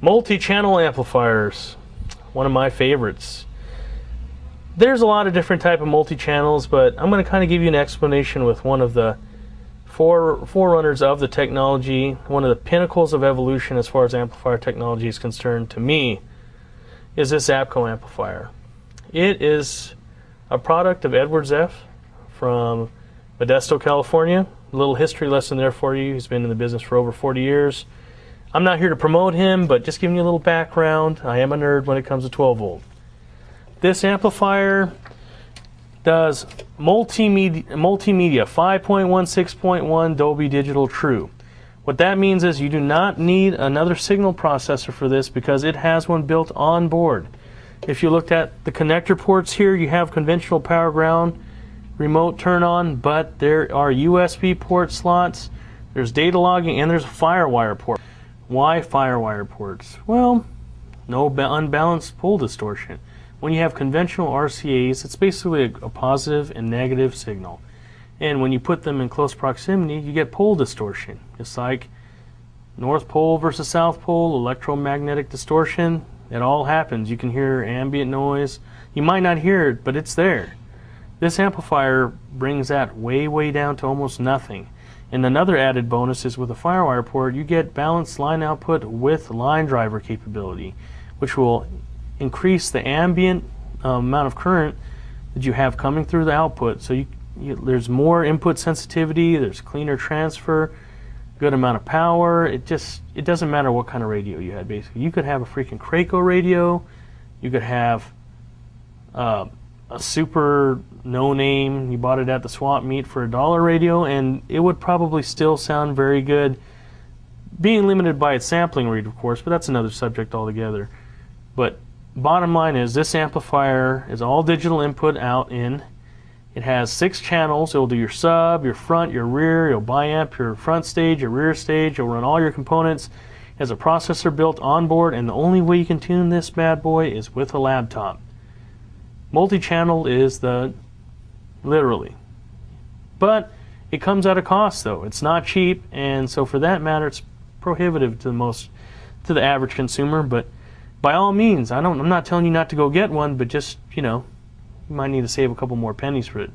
Multi-channel amplifiers, one of my favorites. There's a lot of different type of multi-channels, but I'm going to kind of give you an explanation with one of the forerunners of the technology, one of the pinnacles of evolution as far as amplifier technology is concerned to me, is this APCO amplifier. It is a product of Edward Zeff from Modesto, California. A little history lesson there for you. He's been in the business for over 40 years. I'm not here to promote him, but just giving you a little background. I am a nerd when it comes to 12 volt. This amplifier does multimedia 5.16.1 Dolby Digital True. What that means is you do not need another signal processor for this because it has one built on board. If you looked at the connector ports here, you have conventional power ground, remote turn on, but there are USB port slots, there's data logging, and there's a FireWire port. Why FireWire ports? Well, no unbalanced pole distortion. When you have conventional RCAs, it's basically a positive and negative signal. And when you put them in close proximity, you get pole distortion. It's like North Pole versus South Pole, electromagnetic distortion. It all happens. You can hear ambient noise. You might not hear it, but it's there. This amplifier brings that way down to almost nothing. And another added bonus is with a FireWire port, you get balanced line output with line driver capability, which will increase the ambient amount of current that you have coming through the output. So there's more input sensitivity, there's cleaner transfer, good amount of power. It doesn't matter what kind of radio you had, basically. You could have a freaking Kraco radio, you could have a super no-name, you bought it at the swap meet for $1 radio, and it would probably still sound very good, being limited by its sampling rate, of course, but that's another subject altogether. But bottom line is, this amplifier is all digital input out in. It has 6 channels. It will do your sub, your front, your rear. It'll biamp your front stage, your rear stage. It'll run all your components. It has a processor built on board, and the only way you can tune this bad boy is with a laptop. Multi-channel is literally. But it comes at a cost, though. It's not cheap, and so for that matter, it's prohibitive to the average consumer. But by all means, I'm not telling you not to go get one, but just, you might need to save a couple more pennies for it.